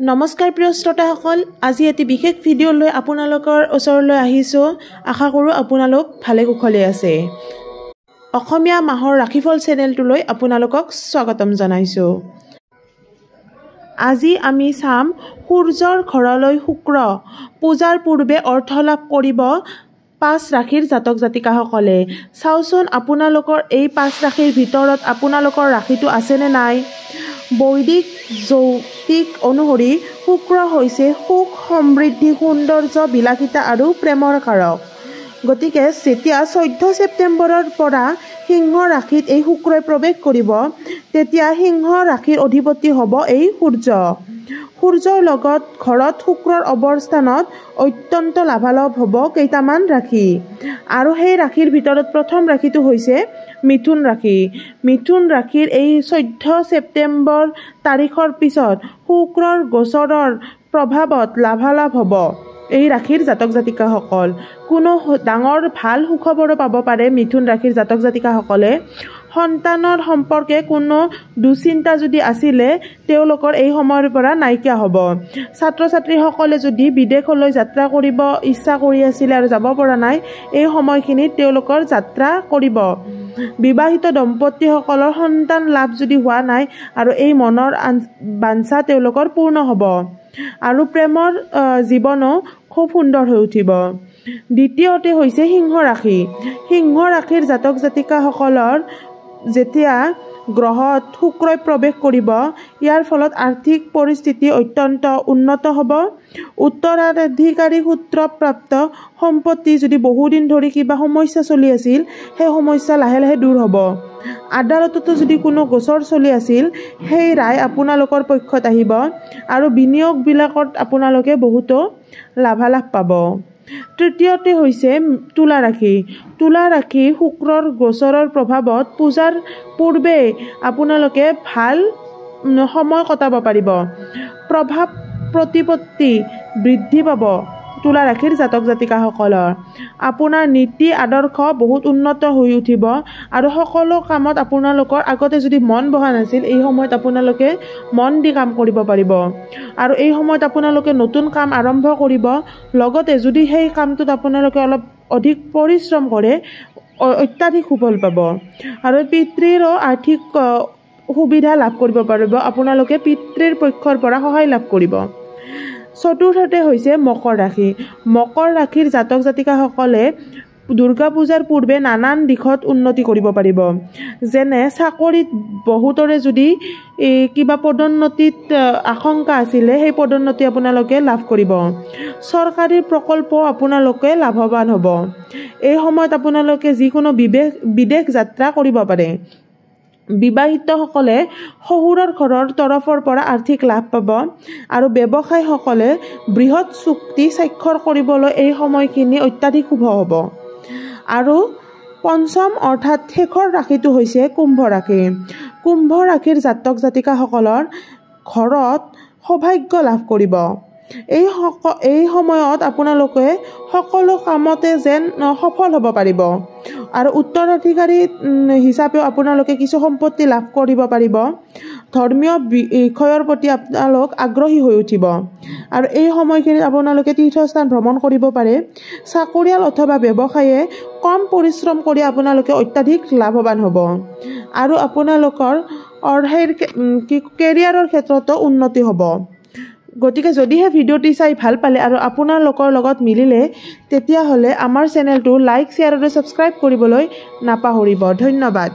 নমস্কাৰ প্ৰিয় শ্ৰোতাসকল, আজি এটি বিশেষ ভিডিঅ' লৈ আপোনালোকৰ ওচৰলৈ আহিছোঁ। আশা কৰোঁ আপোনালোক ভালে কুশলে আছে। অসমীয়া মাহৰ ৰাশিফল চেনেলটোলৈ আপোনালোকক স্বাগতম জনাইছোঁ। আজি আমি চাম সূৰ্যৰ ঘৰলৈ শুক্ৰ পূজাৰ পূৰ্বে অৰ্থ লাভ কৰিব 5 ৰাশিৰ জাতক জাতিকাসকলে। চাওচোন আপোনালোকৰ এই 5 ৰাশিৰ ভিতৰত আপোনালোকৰ ৰাশিটো আছেনে নাই। বৈদিক জ্যোতিষ অনুসৰি শুক্ৰ হৈছে সুখ, সমৃদ্ধি, সৌন্দৰ্য, বিলাসিতা আৰু প্ৰেমৰ কাৰক। গতিকে যেতিয়া 14 ছেপ্টেম্বৰৰ পৰা সিংহ ৰাশিত এই শুক্ৰই প্ৰৱেশ কৰিব, তেতিয়া সিংহ ৰাশিৰ অধিপতি হ'ব এই সূৰ্য। সূৰ্যৰ লগত ঘৰত শুক্ৰৰ অৱস্থানত অত্যন্ত লাভালাভ হ'ব কেইটামান ৰাশি, আৰু সেই ৰাশিৰ ভিতৰত প্ৰথম ৰাশিটো হৈছে মিথুন ৰাশি। মিথুন ৰাশিৰ এই 14 ছেপ্টেম্বৰ তাৰিখৰ পিছত শুক্ৰৰ গোচৰৰ প্ৰভাৱত লাভালাভ হ'ব এই ৰাশিৰ জাতক জাতিকাসকল। কোনো ডাঙৰ ভাল সুখবৰো পাব পাৰে মিথুন ৰাশিৰ জাতক জাতিকাসকলে। সন্তানৰ সম্পৰ্কে কোনো দুশ্চিন্তা যদি আছিলে, তেওঁলোকৰ এই সময়ৰ পৰা নাইকিয়া হ'ব। ছাত্ৰ ছাত্ৰীসকলে যদি বিদেশলৈ যাত্ৰা কৰিব ইচ্ছা কৰি আছিলে আৰু যাব পৰা নাই, এই সময়খিনিত তেওঁলোকৰ যাত্ৰা কৰিব। বিবাহিত দম্পতীসকলৰ সন্তান লাভ যদি হোৱা নাই, আৰু এই মনৰ বাঞ্ছা তেওঁলোকৰ পূৰ্ণ হ'ব, আৰু প্ৰেমৰ জীৱনো খুব সুন্দৰ হৈ উঠিব। দ্বিতীয়তে হৈছে সিংহ ৰাশি। সিংহ ৰাশিৰ জাতক জাতিকাসকলৰ যেতিয়া গ্ৰহত শুক্ৰই প্ৰৱেশ কৰিব, ইয়াৰ ফলত আৰ্থিক পৰিস্থিতি অত্যন্ত উন্নত হ'ব। উত্তৰাধিকাৰী সূত্ৰপ্ৰাপ্ত সম্পত্তি যদি বহুদিন ধৰি কিবা সমস্যা চলি আছিল, সেই সমস্যা লাহে লাহে দূৰ হ'ব। আদালততো যদি কোনো গোচৰ চলি আছিল, সেই ৰায় আপোনালোকৰ পক্ষত আহিব, আৰু বিনিয়োগবিলাকত আপোনালোকে বহুতো লাভালাভ পাব। তৃতীয়তে হৈছে তুলা ৰাশি। তুলা ৰাশি শুক্ৰৰ গোচৰৰ প্ৰভাৱত পূজাৰ পূৰ্বে আপোনালোকে ভাল সময় কটাব পাৰিব। প্ৰভাৱ প্ৰতিপত্তি বৃদ্ধি পাব তুলা ৰাশিৰ জাতক জাতিকাসকলৰ। আপোনাৰ নীতি আদৰ্শ বহুত উন্নত হৈ উঠিব, আৰু সকলো কামত আপোনালোকৰ আগতে যদি মন বহা নাছিল, এই সময়ত আপোনালোকে মন দি কাম কৰিব পাৰিব, আৰু এই সময়ত আপোনালোকে নতুন কাম আৰম্ভ কৰিব। লগতে যদি সেই কামটোত আপোনালোকে অলপ অধিক পৰিশ্ৰম কৰে, অত্যাধিক সুফল পাব, আৰু পিতৃৰো আৰ্থিক সুবিধা লাভ কৰিব পাৰিব। আপোনালোকে পিতৃৰ পক্ষৰ পৰা সহায় লাভ কৰিব। চতুৰ্থতে হৈছে মকৰ ৰাশি। মকৰ ৰাশিৰ জাতক জাতিকাসকলে দুৰ্গা পূজাৰ পূৰ্বে নানান দিশত উন্নতি কৰিব পাৰিব। যেনে চাকৰিত বহুতৰে যদি কিবা পদোন্নতিত আশংকা আছিলে, সেই পদোন্নতি আপোনালোকে লাভ কৰিব। চৰকাৰী প্ৰকল্প আপোনালোকে লাভৱান হ'ব। এই সময়ত আপোনালোকে যিকোনো বিদেশ যাত্ৰা কৰিব পাৰে। বিবাহিতসকলে শহুৰৰ ঘৰৰ তৰফৰ পৰা আৰ্থিক লাভ পাব, আৰু ব্যৱসায়ীসকলে বৃহৎ চুক্তি স্বাক্ষৰ কৰিবলৈ এই সময়খিনি অত্যাধিক শুভ হ'ব। আৰু পঞ্চম অৰ্থাৎ শেষৰ ৰাশিটো হৈছে কুম্ভ ৰাশি। কুম্ভ ৰাশিৰ জাতক জাতিকাসকলৰ ঘৰত সৌভাগ্য লাভ কৰিব। এই সময়ত আপোনালোকে সকলো কামতে যেন সফল হ'ব পাৰিব, আৰু উত্তৰাধিকাৰী হিচাপেও আপোনালোকে কিছু সম্পত্তি লাভ কৰিব পাৰিব। ধৰ্মীয় বিষয়ৰ প্ৰতি আপোনালোক আগ্ৰহী হৈ উঠিব, আৰু এই সময়খিনিত আপোনালোকে তীৰ্থস্থান ভ্ৰমণ কৰিব পাৰে। চাকৰিয়াল অথবা ব্যৱসায়ে কম পৰিশ্ৰম কৰি আপোনালোকে অত্যাধিক লাভৱান হ'ব, আৰু আপোনালোকৰ কেৰিয়াৰৰ ক্ষেত্ৰতো উন্নতি হ'ব। গতিকে যদিহে ভিডিঅ'টি চাই ভাল পালে আৰু আপোনালোকৰ লগত মিলিলে, তেতিয়াহ'লে আমাৰ চেনেলটো লাইক, শ্বেয়াৰ আৰু ছাবস্ক্ৰাইব কৰিবলৈ নাপাহৰিব। ধন্যবাদ।